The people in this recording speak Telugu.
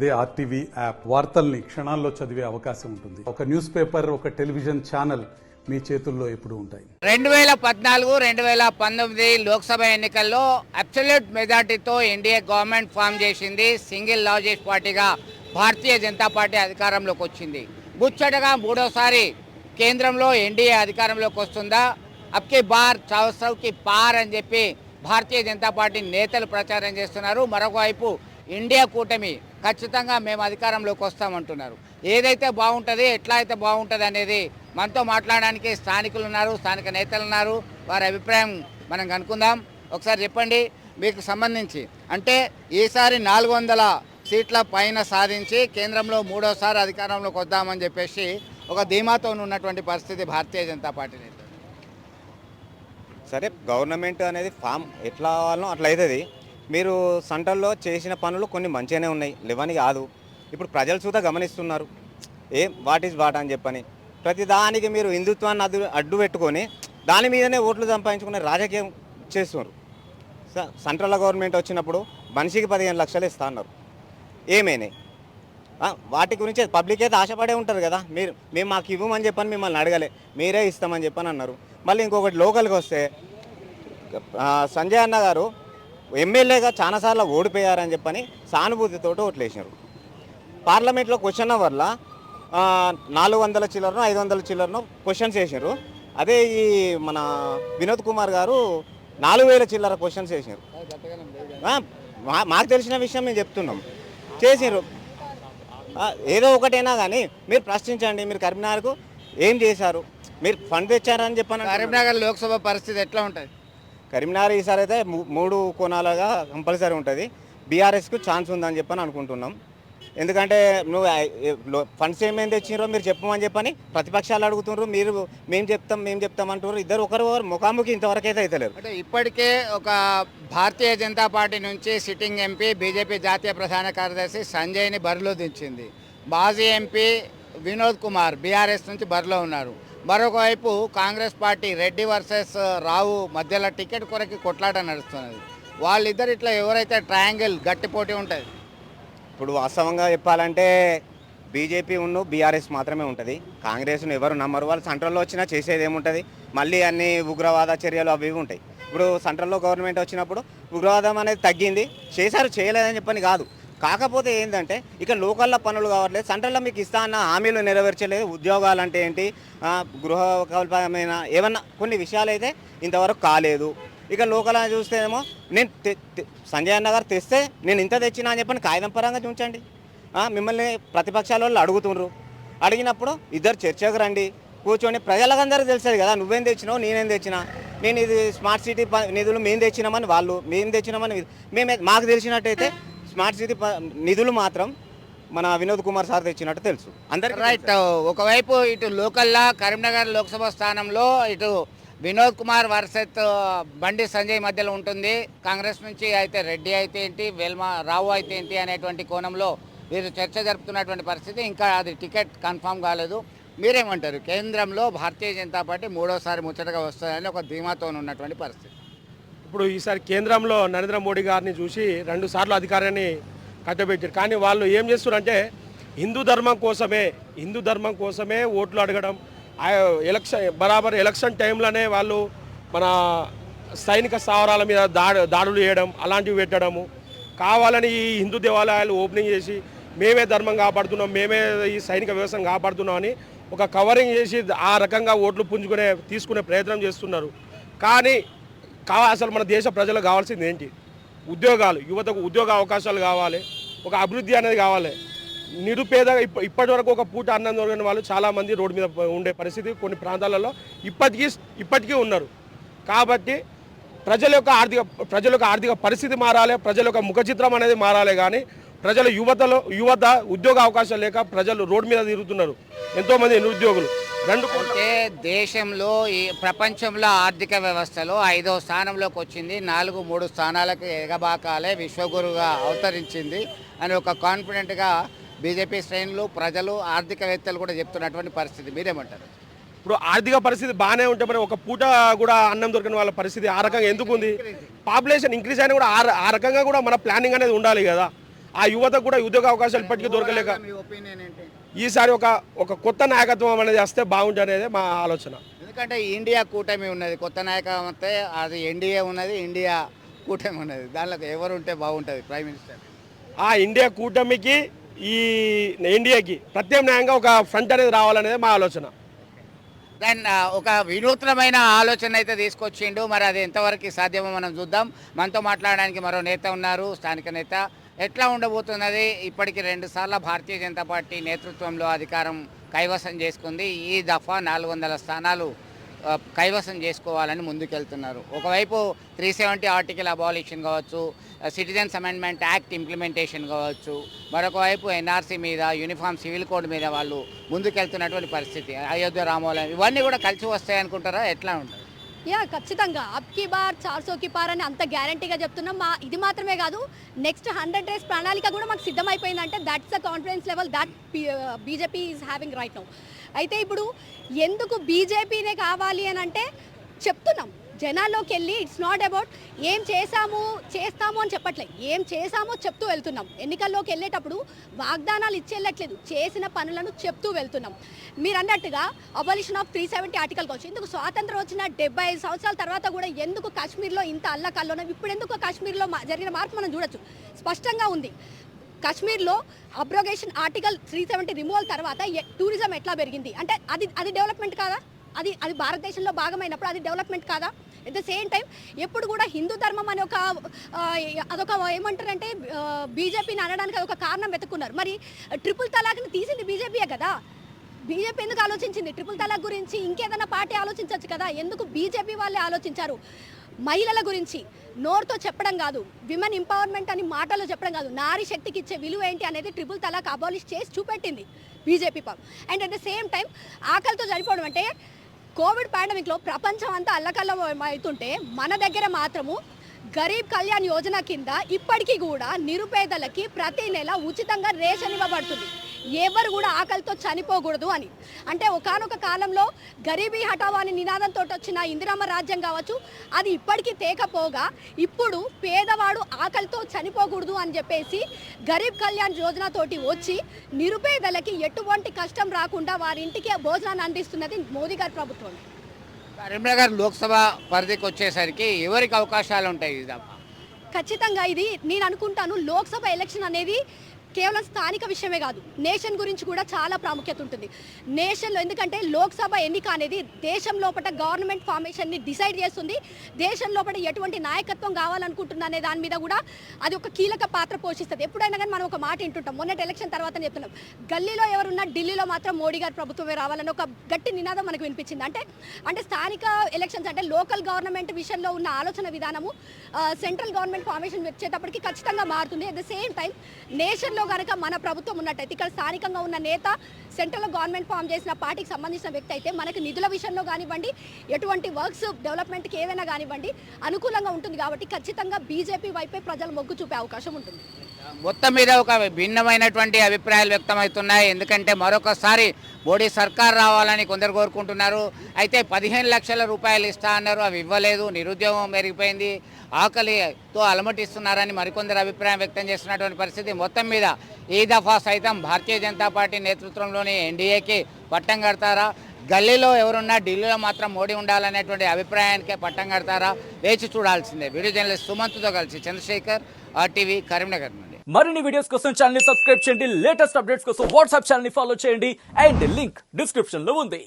అదే ఆర్టీవీ యాప్ వార్తల్ని క్షణాల్లో చదివే అవకాశం ఉంటుంది. ఒక న్యూస్ పేపర్, ఒక టెలివిజన్ ఛానల్ మీ చేతుల్లో ఎప్పుడు ఉంటాయి. 2014-2019 లోక్సభ ఎన్నికల్లో అబ్సల్యూట్ మెజార్టీతో ఎన్డీఏ గవర్నమెంట్ ఫామ్ చేసింది. సింగిల్ లార్జెస్ట్ పార్టీగా భారతీయ జనతా పార్టీ అధికారంలోకి వచ్చింది. ముచ్చటగా మూడోసారి కేంద్రంలో ఎన్డీఏ అధికారంలోకి వస్తుందా, అబ్కి బార్ 400కి పార్ అని చెప్పి భారతీయ జనతా పార్టీ నేతలు ప్రచారం చేస్తున్నారు. మరొకవైపు ఇండియా కూటమి ఖచ్చితంగా మేము అధికారంలోకి వస్తామంటున్నారు. ఏదైతే బాగుంటుంది, ఎట్లా అయితే బాగుంటుంది అనేది మనతో మాట్లాడడానికి స్థానికులు ఉన్నారు, స్థానిక నేతలు ఉన్నారు. వారి అభిప్రాయం మనం కనుక్కుందాం. ఒకసారి చెప్పండి, మీకు సంబంధించి అంటే ఈసారి 400 సీట్ల పైన సాధించి కేంద్రంలో మూడోసారి అధికారంలోకి వద్దామని చెప్పేసి ఒక ధీమాతో ఉన్నటువంటి పరిస్థితి భారతీయ జనతా పార్టీ నేతలు. సరే, గవర్నమెంట్ అనేది ఫామ్ ఎట్లా అవ్వాలనో అట్లా అవుతుంది. మీరు సెంట్రల్లో చేసిన పనులు కొన్ని మంచిగానే ఉన్నాయి, లేవని కాదు. ఇప్పుడు ప్రజలు చూదా గమనిస్తున్నారు, వాట్ ఈజ్ వాట్ అని చెప్పని. ప్రతిదానికి మీరు హిందుత్వాన్ని అడ్డు పెట్టుకొని దాని మీదనే ఓట్లు సంపాదించుకునే రాజకీయం చేస్తున్నారు. సెంట్రల్ గవర్నమెంట్ వచ్చినప్పుడు మనిషికి 15 లక్షలు ఇస్తా అన్నారు. ఏమైనాయి? వాటి గురించి పబ్లిక్ అయితే ఆశపడే ఉంటారు కదా. మేము మాకు ఇవ్వమని చెప్పని మిమ్మల్ని అడగలే, మీరే ఇస్తామని చెప్పని అన్నారు. మళ్ళీ ఇంకొకటి లోకల్కి వస్తే సంజయ్ అన్న గారు ఎమ్మెల్యేగా చాలాసార్లు ఓడిపోయారని చెప్పని సానుభూతితో ఓట్లేసినారు. పార్లమెంట్లో క్వశ్చన్ వల్ల 400 చిల్లరనో 500 చిల్లరనో క్వశ్చన్స్ వేసినారు. అదే ఈ మన వినోద్ కుమార్ గారు 4000 చిల్లర క్వశ్చన్స్ వేసినారు. మాకు తెలిసిన విషయం మేము చెప్తున్నాం, చేసినారు. ఏదో ఒకటైనా కానీ మీరు ప్రశ్నించండి. మీరు కరీంనగర్కు ఏం చేశారు, మీరు ఫండ్ తెచ్చారని చెప్పాను. కరీంనగర్ లోక్సభ పరిస్థితి ఎట్లా ఉంటుంది? కరీంనగర్ ఈసారి అయితే 3 కోణాలుగా కంపల్సరీ ఉంటుంది. బీఆర్ఎస్కు ఛాన్స్ ఉందని చెప్పని అనుకుంటున్నాం. ఎందుకంటే నువ్వు ఫండ్స్ ఏమేమి తెచ్చినారో మీరు చెప్పమని చెప్పని ప్రతిపక్షాలు అడుగుతున్నారు. మేము చెప్తాం అంటున్నారు. ఇద్దరు ఒకరు ముఖాముఖి ఇంతవరకు అయితే అవుతలేరు. అంటే ఇప్పటికే ఒక భారతీయ జనతా పార్టీ నుంచి సిట్టింగ్ ఎంపీ బీజేపీ జాతీయ ప్రధాన కార్యదర్శి సంజయ్ని బరిలో దించింది. మాజీ ఎంపీ వినోద్ కుమార్ బీఆర్ఎస్ నుంచి బరిలో ఉన్నారు. మరొకవైపు కాంగ్రెస్ పార్టీ రెడ్డి వర్సెస్ రావు మధ్యలో టికెట్ కొరకు కొట్లాట నడుస్తున్నది. వాళ్ళిద్దరు ఇట్లా ఎవరైతే ట్రయాంగిల్ గట్టి పోటీ ఉంటుంది. ఇప్పుడు వాస్తవంగా చెప్పాలంటే బీజేపీ ఉన్ను బీఆర్ఎస్ మాత్రమే ఉంటుంది. కాంగ్రెస్ను ఎవరు నమ్మరు. వాళ్ళు సెంట్రల్లో వచ్చినా చేసేది ఏముంటుంది, మళ్ళీ అన్ని ఉగ్రవాద చర్యలు అవి ఉంటాయి. ఇప్పుడు సెంట్రల్లో గవర్నమెంట్ వచ్చినప్పుడు ఉగ్రవాదం అనేది తగ్గింది, చేశారు, చేయలేదని చెప్పని కాదు. కాకపోతే ఏంటంటే ఇక లోకల్లో పనులు కావట్లేదు. సెంట్రల్లో మీకు ఇస్తా అన్న హామీలు నెరవేర్చలేదు. ఉద్యోగాలు అంటే ఏంటి, గృహ కల్పమైన ఏమన్నా కొన్ని విషయాలు అయితే ఇంతవరకు కాలేదు. ఇక లోకల్ చూస్తేనేమో నేను సంజయ్ అన్న గారు తెస్తే నేను ఇంత తెచ్చినా అని చెప్పని కాగితం పరంగా చూంచండి. మిమ్మల్ని ప్రతిపక్షాల వాళ్ళు అడుగుతున్నారు. అడిగినప్పుడు ఇద్దరు చర్చకు రండి, కూర్చొని ప్రజలకందరికీ తెలుస్తుంది కదా, నువ్వేం తెచ్చినావు నేనేం తెచ్చినా. నేను ఇది స్మార్ట్ సిటీ నిధులు మేము తెచ్చినామని, వాళ్ళు మేము తెచ్చినామని, మాకు తెలిసినట్టయితే స్మార్ట్ సిటీ నిధులు మాత్రం మన వినోద్ కుమార్ సార్ తెచ్చినట్టు తెలుసు అందరికీ. రైట్. ఒకవైపు ఇటు లోకల్లా కరీంనగర్ లోక్సభ స్థానంలో ఇటు వినోద్ కుమార్ వర్సెస్ బండి సంజయ్ మధ్యలో ఉంటుంది. కాంగ్రెస్ నుంచి అయితే రెడ్డి అయితే ఏంటి, రావు అయితే ఏంటి అనేటువంటి కోణంలో వీరు చర్చ జరుపుతున్నటువంటి పరిస్థితి. ఇంకా అది టికెట్ కన్ఫామ్ కాలేదు. మీరేమంటారు? కేంద్రంలో భారతీయ జనతా పార్టీ మూడోసారి ముచ్చటగా వస్తుందని ఒక ధీమాతో ఉన్నటువంటి పరిస్థితి. ఇప్పుడు ఈసారి కేంద్రంలో నరేంద్ర మోడీ గారిని చూసి 2 సార్లు అధికారాన్ని కట్టబెట్టారు. కానీ వాళ్ళు ఏం చేస్తున్నారంటే హిందూ ధర్మం కోసమే ఓట్లు అడగడం, ఎలక్షన్ టైంలోనే వాళ్ళు మన సైనిక స్థావరాల మీద దాడులు చేయడం, అలాంటివి పెట్టడము, కావాలని ఈ హిందూ దేవాలయాలు ఓపెనింగ్ చేసి మేమే ధర్మం కాపాడుతున్నాం, మేమే ఈ సైనిక వ్యవస్థను కాపాడుతున్నాం అని ఒక కవరింగ్ చేసి ఆ రకంగా ఓట్లు తీసుకునే ప్రయత్నం చేస్తున్నారు. కానీ అసలు మన దేశ ప్రజలకు కావాల్సింది ఏంటి? ఉద్యోగాలు, యువతకు ఉద్యోగ అవకాశాలు కావాలి, ఒక అభివృద్ధి అనేది కావాలి. నిరుపేదగా ఇప్పటి వరకు ఒక పూట అన్నం దొరికిన వాళ్ళు చాలామంది రోడ్డు మీద ఉండే పరిస్థితి కొన్ని ప్రాంతాలలో ఇప్పటికీ ఉన్నారు. కాబట్టి ప్రజల యొక్క ఆర్థిక పరిస్థితి మారాలి, ప్రజల యొక్క ముఖ చిత్రం అనేది మారాలి. కానీ ప్రజల యువత ఉద్యోగ అవకాశాలు లేక ప్రజలు రోడ్డు మీద తిరుగుతున్నారు. ఎంతోమంది నిరుద్యోగులు. అంటే దేశంలో ఈ ప్రపంచంలో ఆర్థిక వ్యవస్థలో 5వ స్థానంలోకి వచ్చింది. 3 స్థానాలకు ఎగబాకాలే విశ్వగురుగా అవతరించింది అని ఒక కాన్ఫిడెంట్గా బీజేపీ శ్రేణులు, ప్రజలు, ఆర్థికవేత్తలు కూడా చెప్తున్నటువంటి పరిస్థితి. మీరేమంటారు? ఇప్పుడు ఆర్థిక పరిస్థితి బాగానే ఉంటే మరి ఒక పూట కూడా అన్నం దొరికిన వాళ్ళ పరిస్థితి ఆ రకంగా ఎందుకు ఉంది? పాపులేషన్ ఇంక్రీజ్ అయినా కూడా ఆ రకంగా కూడా మన ప్లానింగ్ అనేది ఉండాలి కదా. ఆ యువతకు కూడా ఉద్యోగ అవకాశాలు ఇప్పటికీ దొరకలేక మీ ఒపీనియన్ ఏంటి? ఈసారి ఒక కొత్త నాయకత్వం అనేది వస్తే బాగుంటుంది అనేది మా ఆలోచన. ఎందుకంటే ఇండియా కూటమి ఉన్నది, కొత్త నాయకత్వం వస్తే అది ఎన్డీఏ ఉన్నది, ఇండియా కూటమి ఉన్నది, దానిలో ఎవరు ఉంటే బాగుంటుంది ప్రైమ్ మినిస్టర్? ఆ ఇండియా కూటమికి ఈ ఎన్డీఏకి ప్రత్యామ్నాయంగా ఒక ఫ్రంట్ అనేది రావాలనేది మా ఆలోచన. దెన్ ఒక వినూత్నమైన ఆలోచన అయితే తీసుకొచ్చిండు, మరి అది ఎంతవరకు సాధ్యమో మనం చూద్దాం. మనతో మాట్లాడడానికి మరో నేత ఉన్నారు, స్థానిక నేత. ఎట్లా ఉండబోతున్నది? ఇప్పటికి 2 సార్లు భారతీయ జనతా పార్టీ నేతృత్వంలో అధికారం కైవసం చేసుకుంది. ఈ దఫా 400 స్థానాలు కైవసం చేసుకోవాలని ముందుకెళ్తున్నారు. ఒకవైపు 370 ఆర్టికల్ అబాలిషన్ కావచ్చు, సిటిజన్స్ అమెండ్మెంట్ యాక్ట్ ఇంప్లిమెంటేషన్ కావచ్చు, మరొక వైపు ఎన్ఆర్సీ మీద, యూనిఫామ్ సివిల్ కోడ్ మీద వాళ్ళు ముందుకెళ్తున్నటువంటి పరిస్థితి, అయోధ్య రామోలయం, ఇవన్నీ కూడా కలిసి వస్తాయి అనుకుంటారా? ఎట్లా ఉంటుంది? యా ఖచ్చితంగా అబ్కి బార్ 400 కి పార్ అని అంత గ్యారంటీగా చెప్తున్నాం. ఇది మాత్రమే కాదు, నెక్స్ట్ 100 డేస్ ప్రణాళిక కూడా మాకు సిద్ధమైపోయిందంటే that's the confidence level that BJP is having right now. అయితే ఇప్పుడు ఎందుకు బీజేపీనే కావాలి అని అంటే చెప్తున్నాం జనాల్లోకి వెళ్ళి. ఇట్స్ నాట్ అబౌట్ ఏం చేస్తాము అని చెప్పట్లేదు, ఏం చేసామో చెప్తూ వెళ్తున్నాం. ఎన్నికల్లోకి వెళ్ళేటప్పుడు వాగ్దానాలు ఇచ్చేళ్ళట్లేదు, చేసిన పనులను చెప్తూ వెళ్తున్నాం. మీరు అన్నట్టుగా అబాలిషన్ ఆఫ్ 370 ఆర్టికల్ కావచ్చు, ఎందుకు స్వాతంత్రం వచ్చిన 75 సంవత్సరాల తర్వాత కూడా ఎందుకు కాశ్మీర్లో ఇంత అల్లకల్లోనం, ఇప్పుడు ఎందుకు కాశ్మీర్లో జరిగిన మార్పు మనం చూడొచ్చు, స్పష్టంగా ఉంది. కాశ్మీర్లో అబ్రోగేషన్ ఆర్టికల్ 370 రిమూవల్ తర్వాత టూరిజం ఎట్లా పెరిగింది అంటే అది డెవలప్మెంట్ కాదా? అది భారతదేశంలో భాగమైనప్పుడు అది డెవలప్మెంట్ కాదా? ఎట్ ద సేమ్ టైం ఎప్పుడు కూడా హిందూ ధర్మం అని అదొక ఏమంటారంటే బీజేపీని అనడానికి అదొక కారణం వెతుక్కున్నారు. మరి ట్రిపుల్ తలాక్ని తీసింది బీజేపీయే కదా. బీజేపీ ఎందుకు ఆలోచించింది ట్రిపుల్ తలాక్ గురించి? ఇంకేదైనా పార్టీ ఆలోచించవచ్చు కదా, ఎందుకు బీజేపీ వాళ్ళే ఆలోచించారు? మహిళల గురించి నోరుతో చెప్పడం కాదు, విమెన్ ఎంపవర్మెంట్ అని మాటలో చెప్పడం కాదు, నారీ శక్తికి ఇచ్చే విలువ ఏంటి అనేది ట్రిపుల్ తలాక్ అబాలిష్ చేసి చూపెట్టింది BJP party. And at the same time ఆకలితో చనిపోవడం అంటే కోవిడ్ పాండమిక్లో ప్రపంచం అంతా అల్లకల్లం అవుతుంటే మన దగ్గర మాత్రము గరీబ్ కళ్యాణ్ యోజన కింద ఇప్పటికీ కూడా నిరుపేదలకి ప్రతి నెల ఉచితంగా రేషన్ ఇవ్వబడుతుంది. ఎవరు కూడా ఆకలితో చనిపోకూడదు అని. అంటే ఒకానొక కాలంలో గరీబీ హఠావో అని నినాదంతో వచ్చిన ఇందిరమ్మ రాజ్యం కావచ్చు, అది ఇప్పటికీ తేకపోగా ఇప్పుడు పేదవాడు ఆకలితో చనిపోకూడదు అని చెప్పేసి గరీబ్ కళ్యాణ్ యోజన తోటి వచ్చి నిరుపేదలకి ఎటువంటి కష్టం రాకుండా వారి ఇంటికి భోజనాన్ని అందిస్తున్నది మోదీ గారి ప్రభుత్వం. కరీంనగర్ లోక్సభ పరిధికి వచ్చేసరికి ఎవరికి అవకాశాలు ఉంటాయి? ఖచ్చితంగా ఇది నేను అనుకుంటాను, లోక్సభ ఎలక్షన్ అనేది కేవలం స్థానిక విషయమే కాదు, నేషన్ గురించి కూడా చాలా ప్రాముఖ్యత ఉంటుంది. నేషన్లో ఎందుకంటే లోక్సభ ఎన్నిక అనేది దేశం లోపల గవర్నమెంట్ ఫార్మేషన్ని డిసైడ్ చేస్తుంది. దేశం లోపల ఎటువంటి నాయకత్వం కావాలనుకుంటున్నా అనే దాని మీద కూడా అది ఒక కీలక పాత్ర పోషిస్తుంది. ఎప్పుడైనా కానీ మనం ఒక మాట వింటుంటాం, మొన్నటి ఎలక్షన్ తర్వాత చెప్తున్నాం, గల్లీలో ఎవరున్నా ఢిల్లీలో మాత్రం మోడీ గారి ప్రభుత్వమే రావాలని ఒక గట్టి నినాదం మనకు వినిపించింది. అంటే స్థానిక ఎలక్షన్స్ అంటే లోకల్ గవర్నమెంట్ విషయంలో ఉన్న ఆలోచన విధానము సెంట్రల్ గవర్నమెంట్ ఫార్మేషన్ వచ్చేటప్పటికి ఖచ్చితంగా మారుతుంది. అట్ ద సేమ్ టైం నేషన్లో కనుక మన ప్రభుత్వం ఉన్నట్టయితే ఇక్కడ స్థానికంగా ఉన్న నేత సెంట్రల్ గవర్నమెంట్ ఫామ్ చేసిన పార్టీకి సంబంధించిన వ్యక్తి అయితే మనకు నిధుల విషయంలో కానివ్వండి, ఎటువంటి వర్క్స్ డెవలప్మెంట్కి ఏదైనా కానివ్వండి అనుకూలంగా ఉంటుంది. కాబట్టి ఖచ్చితంగా బీజేపీ వైపే ప్రజలు మొగ్గు చూపే అవకాశం ఉంటుంది. మొత్తం మీద ఒక భిన్నమైనటువంటి అభిప్రాయాలు వ్యక్తమవుతున్నాయి. ఎందుకంటే మరొకసారి మోడీ సర్కార్ రావాలని కొందరు కోరుకుంటున్నారు. అయితే 15 లక్షల రూపాయలు ఇస్తా అన్నారు, అవి ఇవ్వలేదు. నిరుద్యోగం పెరిగిపోయింది, ఆకలితో అలమటిస్తున్నారని మరికొందరు అభిప్రాయం వ్యక్తం చేస్తున్నటువంటి పరిస్థితి. మొత్తం మీద ఈ దఫా సైతం భారతీయ జనతా పార్టీ నేతృత్వంలోని ఎన్డీఏకి పట్టం కడతారా? గల్లీలో ఎవరున్నా ఢిల్లీలో మాత్రం మోడీ ఉండాలనేటువంటి అభిప్రాయానికే పట్టం కడతారా? వేచి చూడాల్సిందే. వీడియో జర్నలిస్ట్ సుమంత్తో కలిసి చంద్రశేఖర్, RTV, కరీంనగర్ నుండి. మరిన్ని వీడియోస్ కోసం ఛానల్ ని సబ్స్క్రైబ్ చేయండి, లేటెస్ట్ అప్డేట్స్ కోసం వాట్సాప్ ఛానల్ ని ఫాలో చేయండి, అండ్ లింక్ డిస్క్రిప్షన్ లో ఉంది.